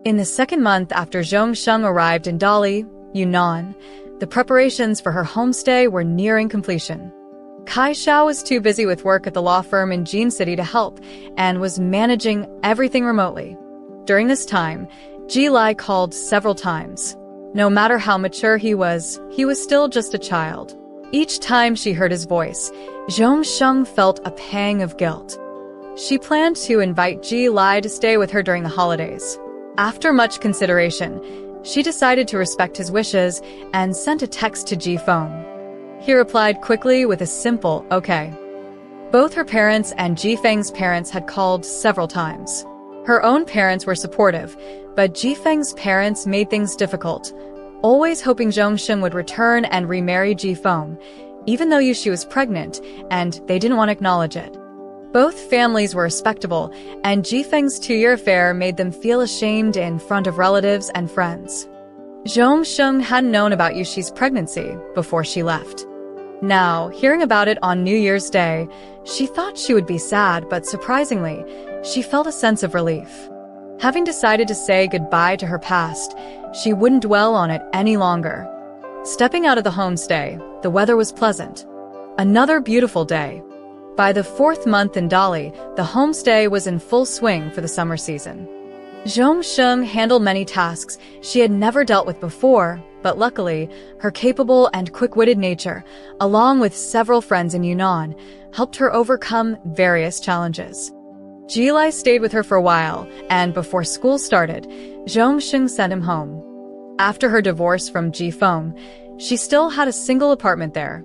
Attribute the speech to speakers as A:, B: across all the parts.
A: In the second month after Zhongsheng arrived in Dali, Yunnan, the preparations for her homestay were nearing completion. Kai Xiao was too busy with work at the law firm in Jin City to help and was managing everything remotely. During this time, Ji Lai called several times. No matter how mature he was still just a child. Each time she heard his voice, Zhongsheng felt a pang of guilt. She planned to invite Ji Lai to stay with her during the holidays. After much consideration, she decided to respect his wishes and sent a text to Ji Feng. He replied quickly with a simple, okay. Both her parents and Ji Feng's parents had called several times. Her own parents were supportive, but Ji Feng's parents made things difficult, always hoping Zhongsheng would return and remarry Ji Feng, even though she was pregnant, and they didn't want to acknowledge it. Both families were respectable, and Ji Feng's 2-year affair made them feel ashamed in front of relatives and friends. Zhongsheng hadn't known about Yushi's pregnancy before she left. Now, hearing about it on New Year's Day, she thought she would be sad, but surprisingly, she felt a sense of relief. Having decided to say goodbye to her past, she wouldn't dwell on it any longer. Stepping out of the homestay, the weather was pleasant. Another beautiful day. By the 4th month in Dali, the homestay was in full swing for the summer season. Zhongsheng handled many tasks she had never dealt with before, but luckily, her capable and quick-witted nature, along with several friends in Yunnan, helped her overcome various challenges. Ji Lai stayed with her for a while, and before school started, Zhongsheng sent him home. After her divorce from Ji Feng, she still had a single apartment there.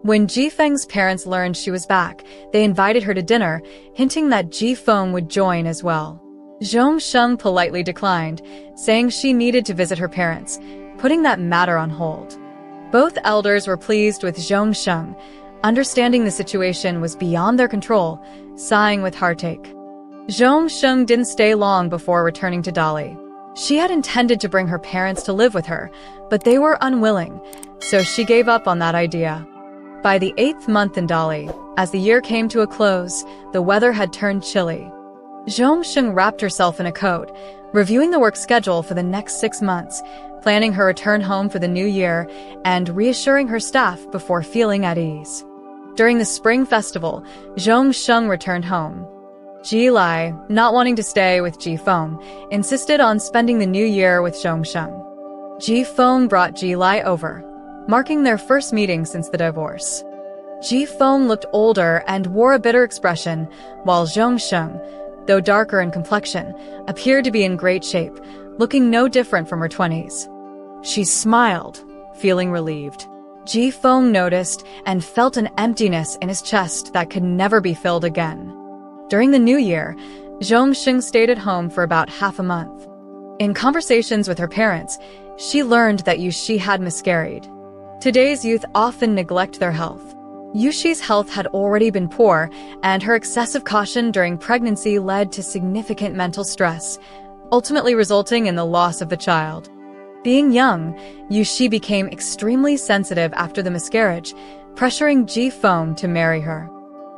A: When Ji Feng's parents learned she was back, they invited her to dinner, hinting that Ji Feng would join as well. Zhongsheng politely declined, saying she needed to visit her parents, putting that matter on hold. Both elders were pleased with Zhongsheng, understanding the situation was beyond their control, sighing with heartache. Zhongsheng didn't stay long before returning to Dali. She had intended to bring her parents to live with her, but they were unwilling, so she gave up on that idea. By the 8th month in Dali, as the year came to a close, the weather had turned chilly. Zhongsheng wrapped herself in a coat, reviewing the work schedule for the next 6 months, planning her return home for the new year, and reassuring her staff before feeling at ease. During the Spring Festival, Zhongsheng returned home. Ji Lai, not wanting to stay with Ji Feng, insisted on spending the new year with Zhongsheng. Ji Feng brought Ji Lai over, marking their first meeting since the divorce. Ji Feng looked older and wore a bitter expression, while Zhongsheng, though darker in complexion, appeared to be in great shape, looking no different from her 20s. She smiled, feeling relieved. Ji Feng noticed and felt an emptiness in his chest that could never be filled again. During the new year, Zhongsheng stayed at home for about half a month. In conversations with her parents, she learned that Yushi had miscarried. Today's youth often neglect their health. Yushi's health had already been poor, and her excessive caution during pregnancy led to significant mental stress, ultimately resulting in the loss of the child. Being young, Yushi became extremely sensitive after the miscarriage, pressuring Ji Feng to marry her.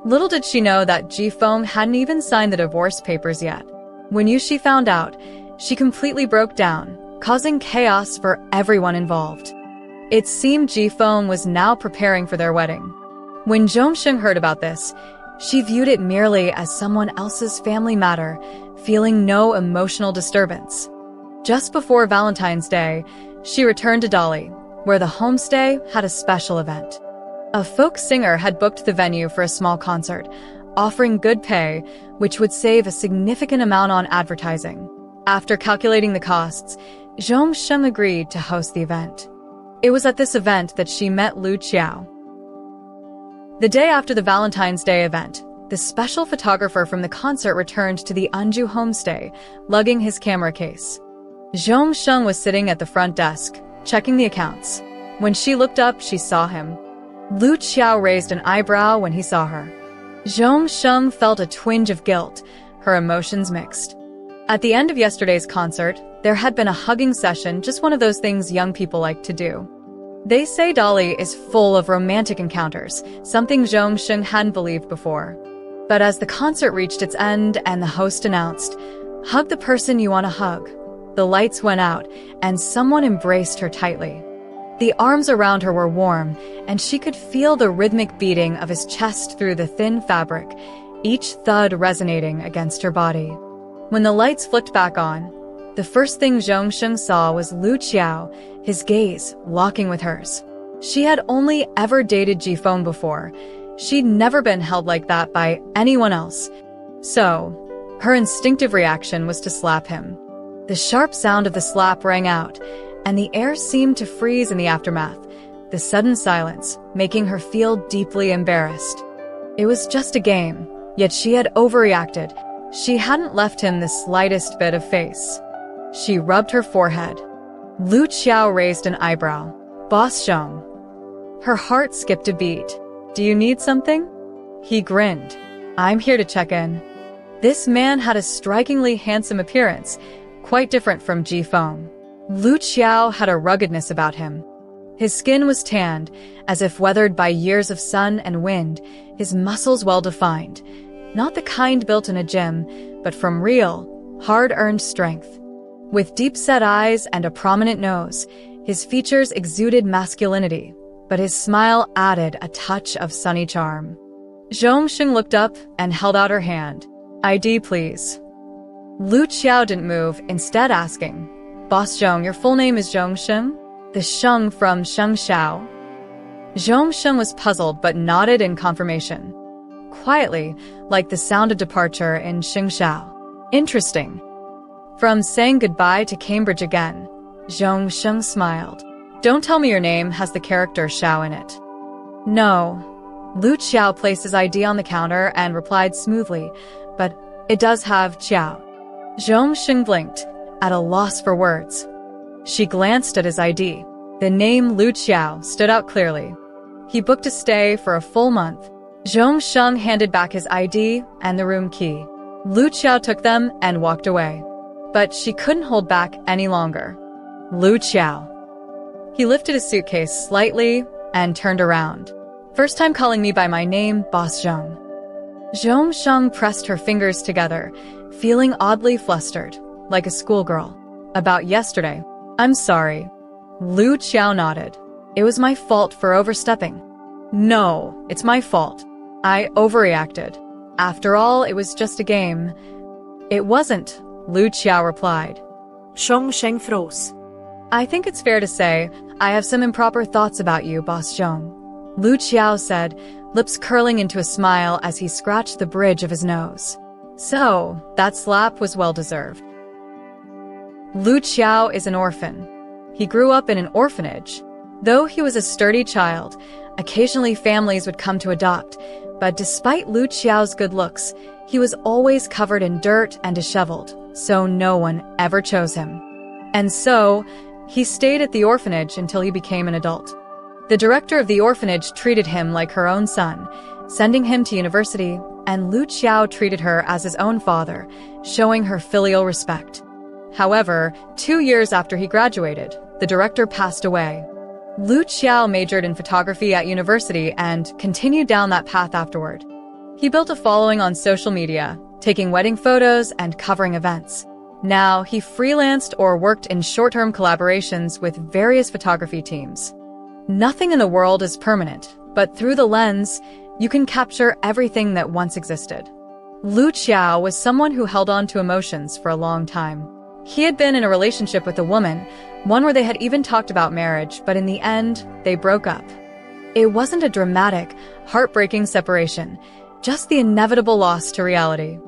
A: Little did she know that Ji Feng hadn't even signed the divorce papers yet. When Yushi found out, she completely broke down, causing chaos for everyone involved. It seemed Ji Feng was now preparing for their wedding. When Zhongsheng heard about this, she viewed it merely as someone else's family matter, feeling no emotional disturbance. Just before Valentine's Day, she returned to Dali, where the homestay had a special event. A folk singer had booked the venue for a small concert, offering good pay, which would save a significant amount on advertising. After calculating the costs, Zhongsheng agreed to host the event. It was at this event that she met Lu Qiao. The day after the Valentine's Day event, the special photographer from the concert returned to the Anju homestay, lugging his camera case. Zhongsheng was sitting at the front desk, checking the accounts. When she looked up, she saw him. Lu Qiao raised an eyebrow when he saw her. Zhongsheng felt a twinge of guilt, her emotions mixed. At the end of yesterday's concert, there had been a hugging session, just one of those things young people like to do. They say Dali is full of romantic encounters, something Zhongsheng hadn't believed before. But as the concert reached its end and the host announced, "Hug the person you want to hug," The lights went out, and someone embraced her tightly. The arms around her were warm, and she could feel the rhythmic beating of his chest through the thin fabric, each thud resonating against her body. When the lights flicked back on, the first thing Zhong Sheng saw was Lu Qiao, his gaze locking with hers. She had only ever dated Ji Feng before. She'd never been held like that by anyone else. So, her instinctive reaction was to slap him. The sharp sound of the slap rang out, and the air seemed to freeze in the aftermath, the sudden silence making her feel deeply embarrassed. It was just a game, yet she had overreacted. She hadn't left him the slightest bit of face. She rubbed her forehead. Lu Qiao raised an eyebrow. "Boss Zhong." Her heart skipped a beat. "Do you need something?" He grinned. "I'm here to check in." This man had a strikingly handsome appearance, quite different from Ji Feng. Lu Qiao had a ruggedness about him. His skin was tanned, as if weathered by years of sun and wind, his muscles well-defined. Not the kind built in a gym, but from real, hard-earned strength. With deep-set eyes and a prominent nose, his features exuded masculinity, but his smile added a touch of sunny charm. Zhong Sheng looked up and held out her hand. "ID, please." Lu Qiao didn't move, instead asking, "Boss Zhong, your full name is Zhong Sheng? The Sheng from Sheng Xiao?" Zhong Sheng was puzzled but nodded in confirmation. Quietly, like the sound of departure in Sheng Xiao. "Interesting." From saying goodbye to Cambridge again, Zhong Sheng smiled. "Don't tell me your name has the character Xiao in it." "No." Lu Qiao placed his ID on the counter and replied smoothly, "But it does have Qiao." Zhong Sheng blinked, at a loss for words. She glanced at his ID. The name Lu Qiao stood out clearly. He booked a stay for a full month. Zhong Sheng handed back his ID and the room key. Lu Qiao took them and walked away. But she couldn't hold back any longer. "Lu Qiao." He lifted his suitcase slightly and turned around. "First time calling me by my name, Boss Zhong." Zhong Sheng pressed her fingers together, feeling oddly flustered, like a schoolgirl. "About yesterday. I'm sorry." Lu Qiao nodded. "It was my fault for overstepping." "No, it's my fault. I overreacted. After all, it was just a game." "It wasn't," Lu Qiao replied.
B: Zhong Sheng froze.
A: "I think it's fair to say I have some improper thoughts about you, Boss Zhong," Lu Qiao said, lips curling into a smile as he scratched the bridge of his nose. "So, that slap was well-deserved." Lu Qiao is an orphan. He grew up in an orphanage. Though he was a sturdy child, occasionally families would come to adopt, but despite Lu Qiao's good looks, he was always covered in dirt and disheveled, so no one ever chose him. And so, he stayed at the orphanage until he became an adult. The director of the orphanage treated him like her own son, sending him to university, and Lu Qiao treated her as his own father, showing her filial respect. However, 2 years after he graduated, the director passed away. Lu Qiao majored in photography at university and continued down that path afterward. He built a following on social media, taking wedding photos and covering events. Now, he freelanced or worked in short-term collaborations with various photography teams. Nothing in the world is permanent, but through the lens, you can capture everything that once existed. Lu Qiao was someone who held on to emotions for a long time. He had been in a relationship with a woman, one where they had even talked about marriage, but in the end, they broke up. It wasn't a dramatic, heartbreaking separation, just the inevitable loss to reality.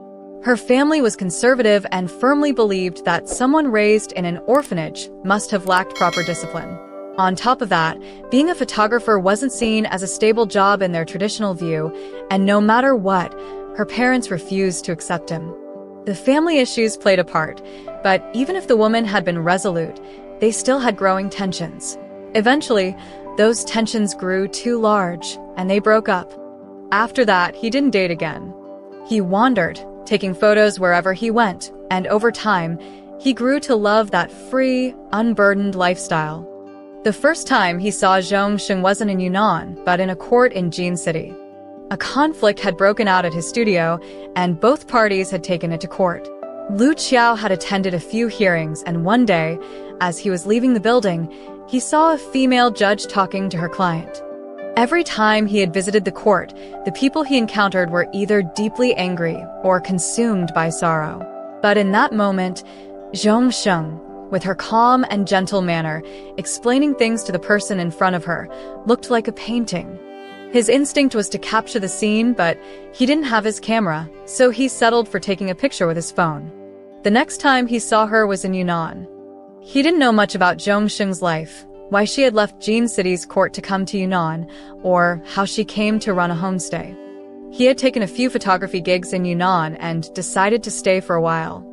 A: Her family was conservative and firmly believed that someone raised in an orphanage must have lacked proper discipline. On top of that, being a photographer wasn't seen as a stable job in their traditional view, and no matter what, her parents refused to accept him. The family issues played a part, but even if the woman had been resolute, they still had growing tensions. Eventually, those tensions grew too large, and they broke up. After that, he didn't date again. He wandered, taking photos wherever he went, and over time, he grew to love that free, unburdened lifestyle. The first time he saw Zhong Sheng wasn't in Yunnan, but in a court in Jin City. A conflict had broken out at his studio, and both parties had taken it to court. Lu Qiao had attended a few hearings, and one day, as he was leaving the building, he saw a female judge talking to her client. Every time he had visited the court, the people he encountered were either deeply angry or consumed by sorrow. But in that moment, Zhong Sheng, with her calm and gentle manner, explaining things to the person in front of her, looked like a painting. His instinct was to capture the scene, but he didn't have his camera, so he settled for taking a picture with his phone. The next time he saw her was in Yunnan. He didn't know much about Zhong Sheng's life, why she had left Jin City's court to come to Yunnan, or how she came to run a homestay. He had taken a few photography gigs in Yunnan and decided to stay for a while.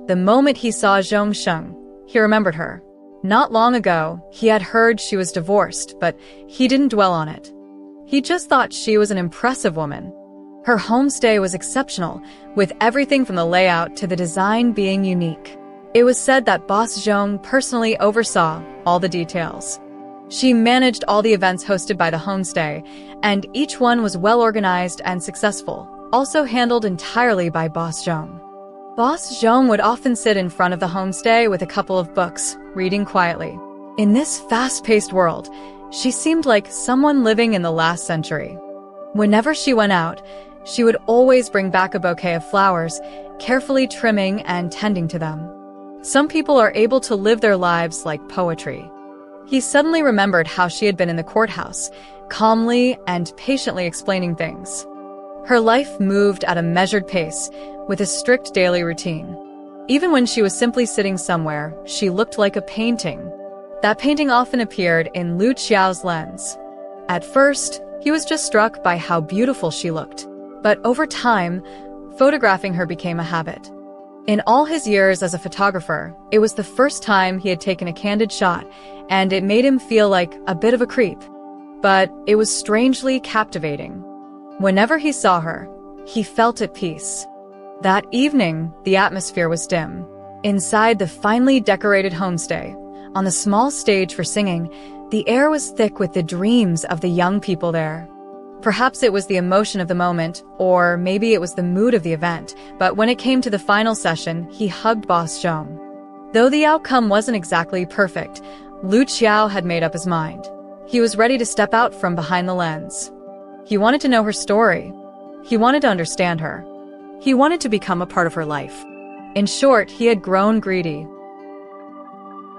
A: The moment he saw Zhong Sheng, he remembered her. Not long ago, he had heard she was divorced, but he didn't dwell on it. He just thought she was an impressive woman. Her homestay was exceptional, with everything from the layout to the design being unique. It was said that Boss Zhong personally oversaw all the details. She managed all the events hosted by the homestay, and each one was well organized and successful, also handled entirely by Boss Zhong. Boss Zhong would often sit in front of the homestay with a couple of books, reading quietly. In this fast-paced world, she seemed like someone living in the last century. Whenever she went out, she would always bring back a bouquet of flowers, carefully trimming and tending to them. Some people are able to live their lives like poetry. He suddenly remembered how she had been in the courthouse, calmly and patiently explaining things. Her life moved at a measured pace, with a strict daily routine. Even when she was simply sitting somewhere, she looked like a painting. That painting often appeared in Lu Qiao's lens. At first, he was just struck by how beautiful she looked. But over time, photographing her became a habit. In all his years as a photographer, it was the first time he had taken a candid shot, and it made him feel like a bit of a creep. But it was strangely captivating. Whenever he saw her, he felt at peace. That evening, the atmosphere was dim. Inside the finely decorated homestay, on the small stage for singing, the air was thick with the dreams of the young people there. Perhaps it was the emotion of the moment, or maybe it was the mood of the event, but when it came to the final session, he hugged Boss Zhong. Though the outcome wasn't exactly perfect, Lu Qiao had made up his mind. He was ready to step out from behind the lens. He wanted to know her story. He wanted to understand her. He wanted to become a part of her life. In short, he had grown greedy.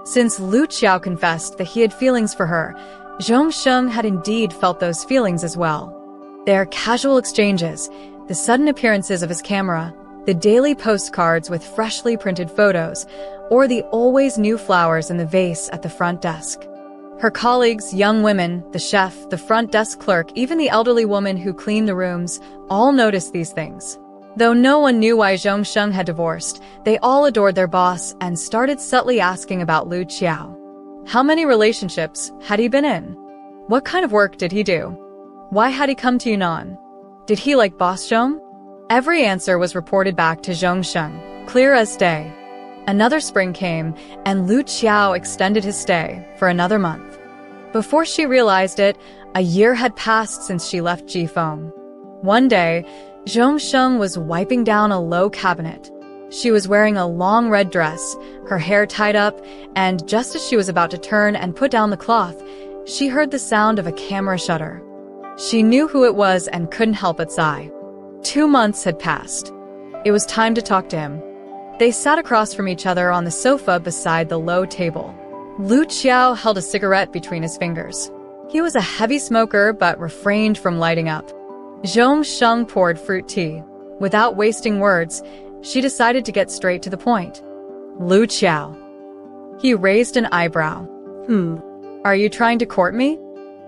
A: Since Lu Qiao confessed that he had feelings for her, Zhong Sheng had indeed felt those feelings as well. Their casual exchanges, the sudden appearances of his camera, the daily postcards with freshly printed photos, or the always new flowers in the vase at the front desk. Her colleagues, young women, the chef, the front desk clerk, even the elderly woman who cleaned the rooms, all noticed these things. Though no one knew why Zhong Sheng had divorced, they all adored their boss and started subtly asking about Lu Qiao. How many relationships had he been in? What kind of work did he do? Why had he come to Yunnan? Did he like Boss Zhong? Every answer was reported back to Zhong Sheng, clear as day. Another spring came, and Lu Qiao extended his stay for another month. Before she realized it, a year had passed since she left Jifeng. One day, Zhong Sheng was wiping down a low cabinet. She was wearing a long red dress, her hair tied up, and just as she was about to turn and put down the cloth, she heard the sound of a camera shutter. She knew who it was and couldn't help but sigh. 2 months had passed. It was time to talk to him. They sat across from each other on the sofa beside the low table. Lu Qiao held a cigarette between his fingers. He was a heavy smoker but refrained from lighting up. Zhong Sheng poured fruit tea. Without wasting words, she decided to get straight to the point. Lu Qiao. He raised an eyebrow. Are you trying to court me?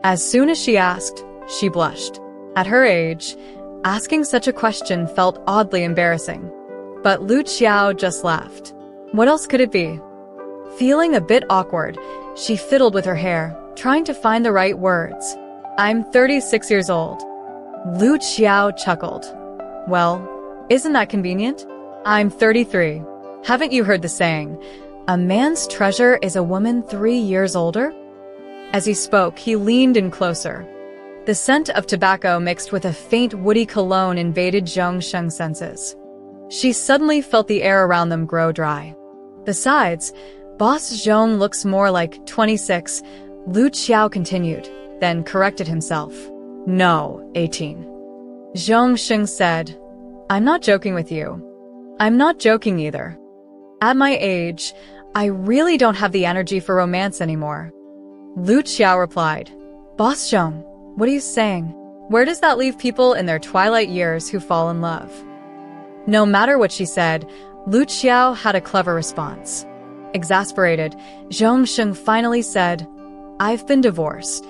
A: As soon as she asked, she blushed. At her age, asking such a question felt oddly embarrassing. But Lu Qiao just laughed. What else could it be? Feeling a bit awkward, she fiddled with her hair, trying to find the right words. I'm 36 years old. Lu Qiao chuckled. Well, isn't that convenient? I'm 33. Haven't you heard the saying, a man's treasure is a woman 3 years older? As he spoke, he leaned in closer. The scent of tobacco mixed with a faint woody cologne invaded Zhong Sheng's senses. She suddenly felt the air around them grow dry. Besides, Boss Zhong looks more like 26, Lu Qiao continued, then corrected himself. No, 18. Zhong Sheng said, I'm not joking with you. I'm not joking either. At my age, I really don't have the energy for romance anymore. Lu Qiao replied, Boss Zhong, what are you saying? Where does that leave people in their twilight years who fall in love? No matter what she said, Lu Qiao had a clever response. Exasperated, Zhong Sheng finally said, I've been divorced.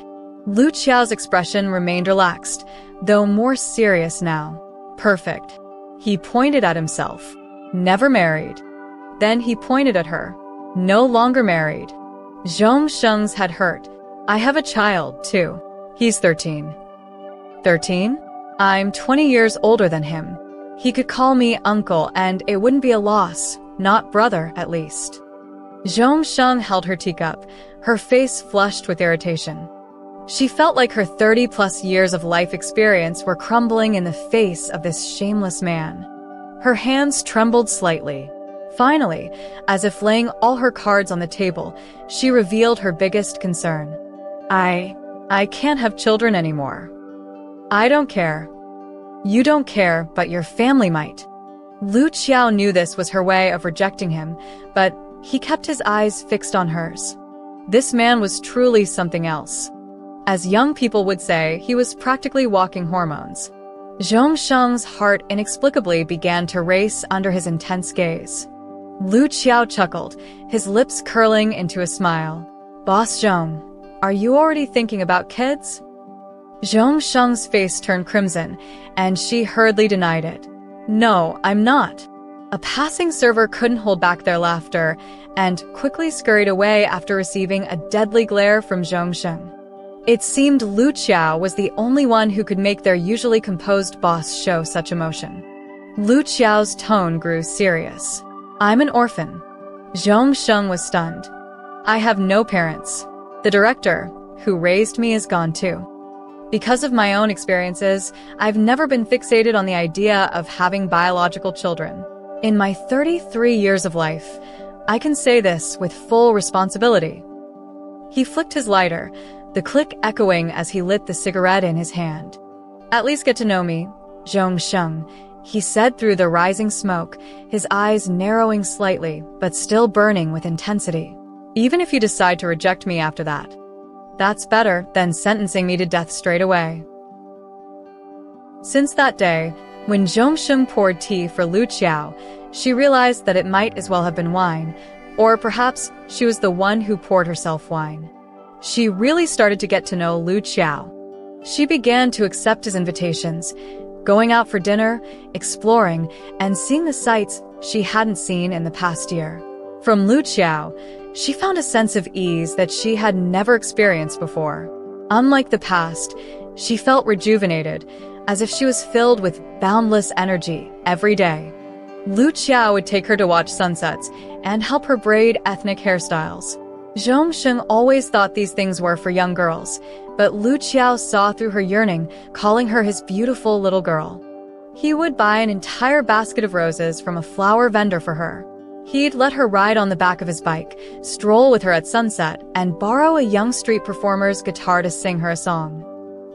A: Lu Qiao's expression remained relaxed, though more serious now. Perfect. He pointed at himself. Never married. Then he pointed at her. No longer married. Zhong Sheng's head hurt. I have a child, too. He's 13. 13? I'm 20 years older than him. He could call me uncle and it wouldn't be a loss, not brother at least. Zhong Sheng held her teacup, her face flushed with irritation. She felt like her 30-plus years of life experience were crumbling in the face of this shameless man. Her hands trembled slightly. Finally, as if laying all her cards on the table, she revealed her biggest concern. I can't have children anymore. I don't care. You don't care, but your family might. Lu Qiao knew this was her way of rejecting him, but he kept his eyes fixed on hers. This man was truly something else. As young people would say, he was practically walking hormones. Zhong Sheng's heart inexplicably began to race under his intense gaze. Lu Qiao chuckled, his lips curling into a smile. Boss Zhong, are you already thinking about kids? Zhong Sheng's face turned crimson, and she hurriedly denied it. No, I'm not. A passing server couldn't hold back their laughter, and quickly scurried away after receiving a deadly glare from Zhong Sheng. It seemed Lu Qiao was the only one who could make their usually composed boss show such emotion. Lu Qiao's tone grew serious. I'm an orphan. Zhong Sheng was stunned. I have no parents. The director, who raised me, is gone too. Because of my own experiences, I've never been fixated on the idea of having biological children. In my 33 years of life, I can say this with full responsibility. He flicked his lighter, the click echoing as he lit the cigarette in his hand. At least get to know me, Zhong Sheng, he said through the rising smoke, his eyes narrowing slightly, but still burning with intensity. Even if you decide to reject me after that, that's better than sentencing me to death straight away. Since that day, when Zhong Sheng poured tea for Lu Qiao, she realized that it might as well have been wine, or perhaps she was the one who poured herself wine. She really started to get to know Lu Qiao. She began to accept his invitations, going out for dinner, exploring, and seeing the sights she hadn't seen in the past year. From Lu Qiao, she found a sense of ease that she had never experienced before. Unlike the past, she felt rejuvenated, as if she was filled with boundless energy every day. Lu Qiao would take her to watch sunsets and help her braid ethnic hairstyles. Zhong Sheng always thought these things were for young girls, but Lu Qiao saw through her yearning, calling her his beautiful little girl. He would buy an entire basket of roses from a flower vendor for her. He'd let her ride on the back of his bike, stroll with her at sunset, and borrow a young street performer's guitar to sing her a song.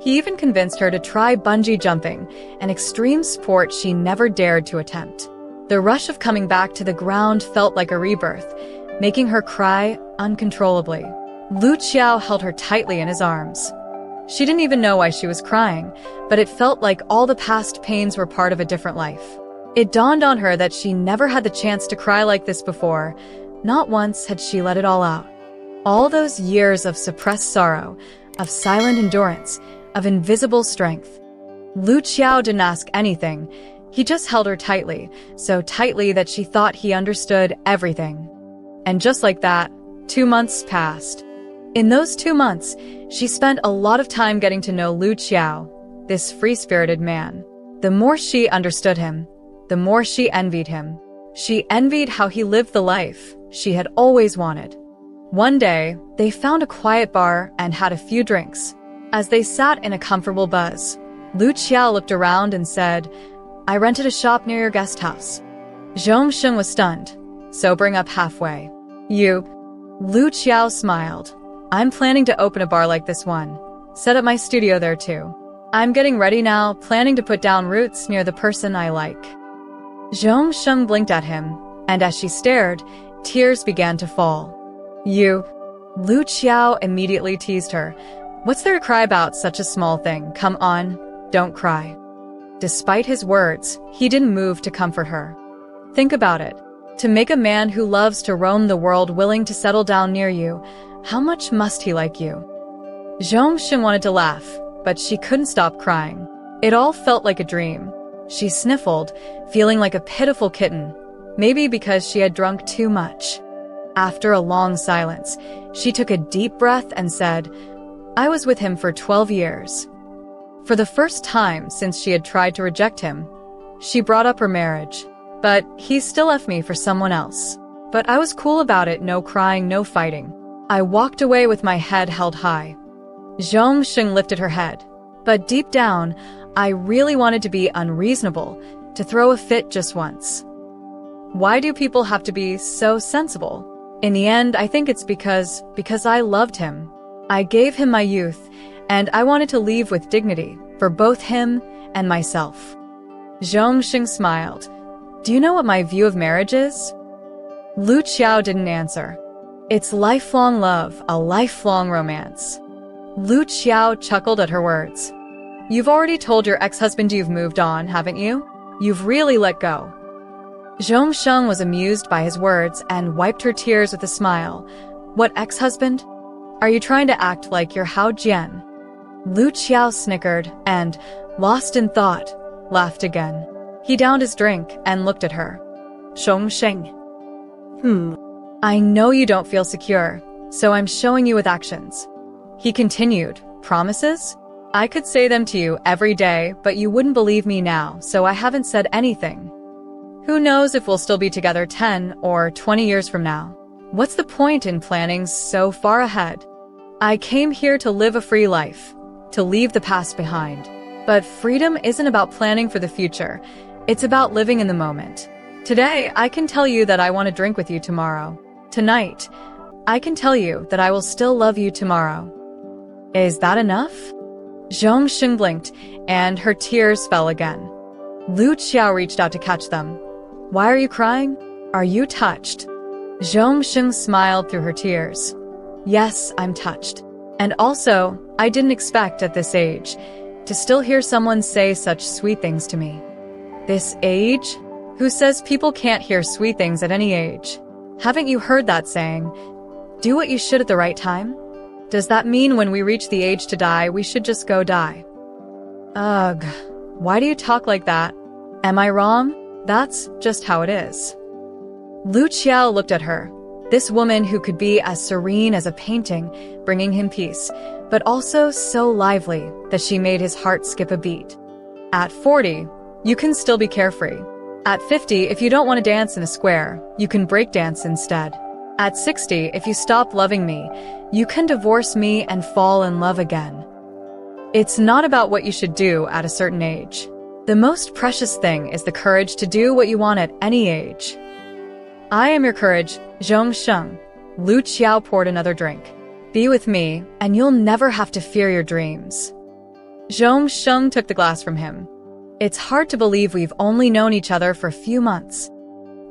A: He even convinced her to try bungee jumping, an extreme sport she never dared to attempt. The rush of coming back to the ground felt like a rebirth, making her cry uncontrollably. Lu Qiao held her tightly in his arms. She didn't even know why she was crying, but it felt like all the past pains were part of a different life. It dawned on her that she never had the chance to cry like this before. Not once had she let it all out. All those years of suppressed sorrow, of silent endurance, of invisible strength. Lu Qiao didn't ask anything. He just held her tightly, so tightly that she thought he understood everything. And just like that, 2 months passed. In those 2 months, she spent a lot of time getting to know Lu Qiao, this free-spirited man. The more she understood him, the more she envied him. She envied how he lived the life she had always wanted. One day, they found a quiet bar and had a few drinks. As they sat in a comfortable buzz, Lu Qiao looked around and said, I rented a shop near your guest house. Zhong Sheng was stunned, sobering up halfway. You. Lu Qiao smiled. I'm planning to open a bar like this one. Set up my studio there too. I'm getting ready now, planning to put down roots near the person I like. Zhong Sheng blinked at him, and as she stared, tears began to fall. You. Lu Qiao immediately teased her. What's there to cry about such a small thing? Come on, don't cry. Despite his words, he didn't move to comfort her. Think about it. To make a man who loves to roam the world willing to settle down near you, how much must he like you? Zhong Sheng wanted to laugh, but she couldn't stop crying. It all felt like a dream. She sniffled, feeling like a pitiful kitten, maybe because she had drunk too much. After a long silence, she took a deep breath and said, I was with him for 12 years. For the first time since she had tried to reject him, she brought up her marriage. But he still left me for someone else. But I was cool about it, no crying, no fighting. I walked away with my head held high. Zhong Sheng lifted her head. But deep down, I really wanted to be unreasonable, to throw a fit just once. Why do people have to be so sensible? In the end, I think it's because I loved him. I gave him my youth, and I wanted to leave with dignity for both him and myself. Zhong Sheng smiled. Do you know what my view of marriage is? Lu Qiao didn't answer. It's lifelong love, a lifelong romance. Lu Qiao chuckled at her words. You've already told your ex-husband you've moved on, haven't you? You've really let go. Zhong Sheng was amused by his words and wiped her tears with a smile. What ex-husband? Are you trying to act like you're Hao Jian? Lu Qiao snickered and, lost in thought, laughed again. He downed his drink and looked at her. Zhong Sheng. I know you don't feel secure, so I'm showing you with actions. He continued, promises? I could say them to you every day, but you wouldn't believe me now, so I haven't said anything. Who knows if we'll still be together 10 or 20 years from now? What's the point in planning so far ahead? I came here to live a free life, to leave the past behind. But freedom isn't about planning for the future. It's about living in the moment. Today, I can tell you that I want to drink with you tomorrow. Tonight, I can tell you that I will still love you tomorrow. Is that enough? Zhong Sheng blinked, and her tears fell again. Lu Qiao reached out to catch them. Why are you crying? Are you touched? Zhong Sheng smiled through her tears. Yes, I'm touched. And also, I didn't expect at this age to still hear someone say such sweet things to me. This age? Who says people can't hear sweet things at any age? Haven't you heard that saying? Do what you should at the right time? Does that mean when we reach the age to die, we should just go die? Ugh, why do you talk like that? Am I wrong? That's just how it is. Lu Qiao looked at her. This woman who could be as serene as a painting, bringing him peace, but also so lively that she made his heart skip a beat. At 40, you can still be carefree. At 50, if you don't want to dance in a square, you can break dance instead. At 60, if you stop loving me, you can divorce me and fall in love again. It's not about what you should do at a certain age. The most precious thing is the courage to do what you want at any age. I am your courage, Zhong Sheng. Lu Qiao poured another drink. Be with me, and you'll never have to fear your dreams. Zhong Sheng took the glass from him. It's hard to believe we've only known each other for a few months.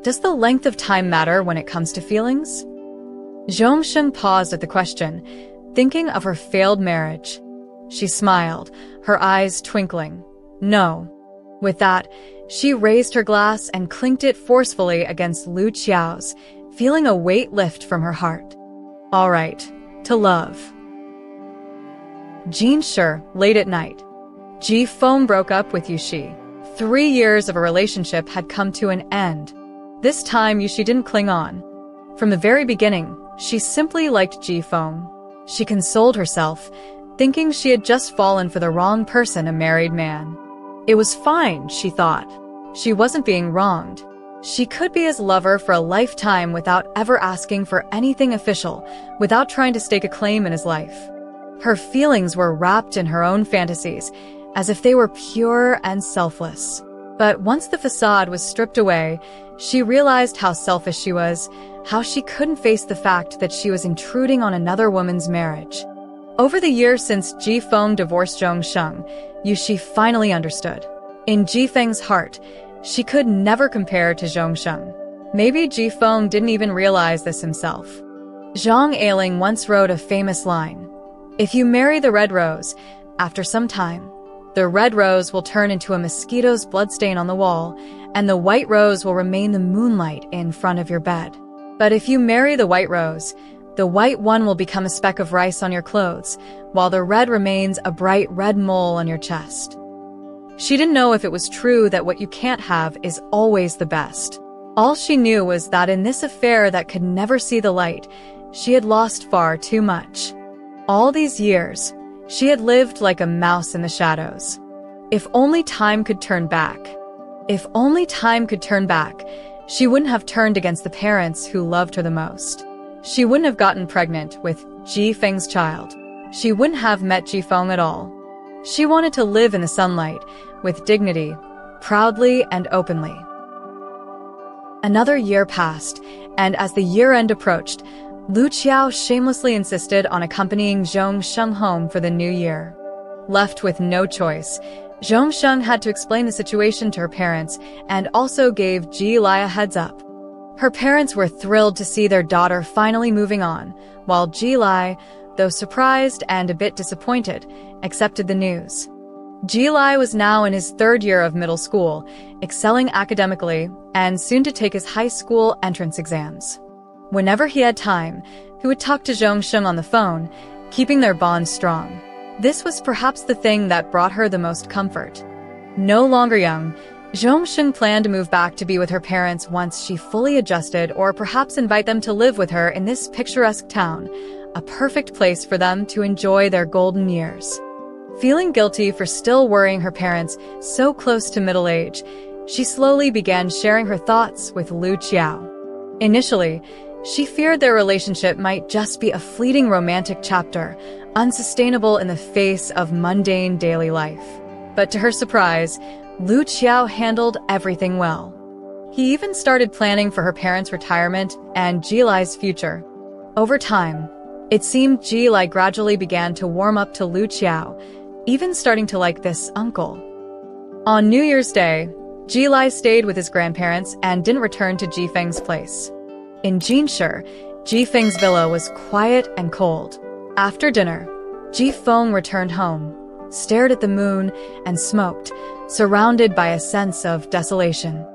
A: Does the length of time matter when it comes to feelings? Zhong Sheng paused at the question, thinking of her failed marriage. She smiled, her eyes twinkling. No. With that, she raised her glass and clinked it forcefully against Lu Qiao's, feeling a weight lift from her heart. All right, to love. Jinshi, late at night. Ji Feng broke up with Yuxi. 3 years of a relationship had come to an end. This time, Yuxi didn't cling on. From the very beginning, she simply liked Ji Feng. She consoled herself, thinking she had just fallen for the wrong person, a married man. It was fine, she thought. She wasn't being wronged. She could be his lover for a lifetime without ever asking for anything official, without trying to stake a claim in his life. Her feelings were wrapped in her own fantasies, as if they were pure and selfless. But once the facade was stripped away, she realized how selfish she was, how she couldn't face the fact that she was intruding on another woman's marriage. Over the years since Ji Feng divorced Zhong Sheng, Yuxi finally understood. In Ji Feng's heart, she could never compare to Zhong Sheng. Maybe Ji Feng didn't even realize this himself. Zhang Ailing once wrote a famous line, "If you marry the red rose, after some time, the red rose will turn into a mosquito's bloodstain on the wall, and the white rose will remain the moonlight in front of your bed. But if you marry the white rose, the white one will become a speck of rice on your clothes, while the red remains a bright red mole on your chest." She didn't know if it was true that what you can't have is always the best. All she knew was that in this affair that could never see the light, she had lost far too much. All these years, she had lived like a mouse in the shadows. If only time could turn back. If only time could turn back, she wouldn't have turned against the parents who loved her the most. She wouldn't have gotten pregnant with Ji Feng's child. She wouldn't have met Ji Feng at all. She wanted to live in the sunlight, with dignity, proudly and openly. Another year passed, and as the year-end approached, Lu Qiao shamelessly insisted on accompanying Zhong Sheng home for the new year. Left with no choice, Zhong Sheng had to explain the situation to her parents and also gave Ji Lai a heads up. Her parents were thrilled to see their daughter finally moving on, while Ji Lai, though surprised and a bit disappointed, accepted the news. Ji Lai was now in his third year of middle school, excelling academically, and soon to take his high school entrance exams. Whenever he had time, he would talk to Zhong Sheng on the phone, keeping their bond strong. This was perhaps the thing that brought her the most comfort. No longer young, Zhong Sheng planned to move back to be with her parents once she fully adjusted, or perhaps invite them to live with her in this picturesque town, a perfect place for them to enjoy their golden years. Feeling guilty for still worrying her parents so close to middle age, she slowly began sharing her thoughts with Lu Qiao. Initially, she feared their relationship might just be a fleeting romantic chapter, unsustainable in the face of mundane daily life. But to her surprise, Lu Qiao handled everything well. He even started planning for her parents' retirement and Ji Lai's future. Over time, it seemed Ji Lai gradually began to warm up to Lu Qiao, even starting to like this uncle. On New Year's Day, Ji Lai stayed with his grandparents and didn't return to Ji Feng's place. In Jinshi, Ji Feng's villa was quiet and cold. After dinner, Ji Feng returned home, stared at the moon, and smoked, surrounded by a sense of desolation.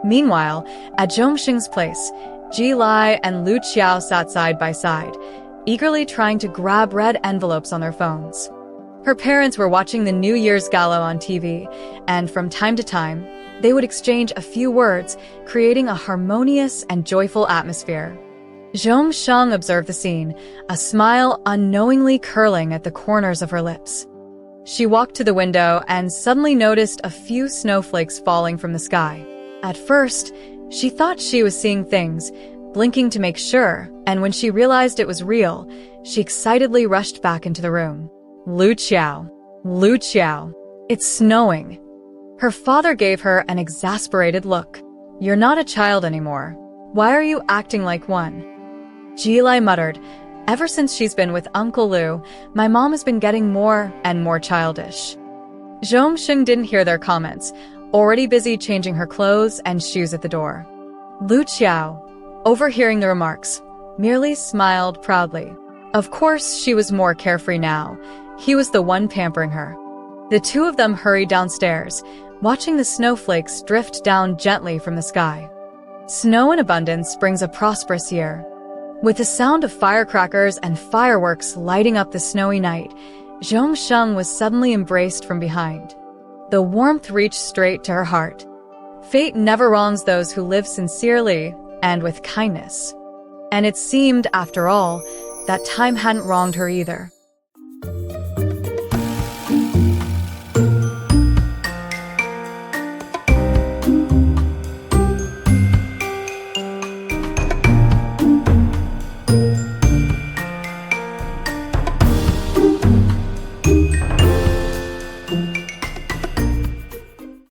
A: Meanwhile, at Zhong Sheng's place, Ji Lai and Lu Qiao sat side by side, eagerly trying to grab red envelopes on their phones. Her parents were watching the New Year's Gala on TV, and from time to time, they would exchange a few words, creating a harmonious and joyful atmosphere. Zhong Sheng observed the scene, a smile unknowingly curling at the corners of her lips. She walked to the window and suddenly noticed a few snowflakes falling from the sky. At first, she thought she was seeing things, blinking to make sure, and when she realized it was real, she excitedly rushed back into the room. Lu Qiao. Lu Qiao. It's snowing. Her father gave her an exasperated look. You're not a child anymore. Why are you acting like one? Ji Lai muttered, ever since she's been with Uncle Lu, my mom has been getting more and more childish. Zhong Sheng didn't hear their comments, already busy changing her clothes and shoes at the door. Lu Qiao, overhearing the remarks, merely smiled proudly. Of course, she was more carefree now. He was the one pampering her. The two of them hurried downstairs, watching the snowflakes drift down gently from the sky. Snow in abundance brings a prosperous year. With the sound of firecrackers and fireworks lighting up the snowy night, Zhong Sheng was suddenly embraced from behind. The warmth reached straight to her heart. Fate never wrongs those who live sincerely and with kindness. And it seemed, after all, that time hadn't wronged her either.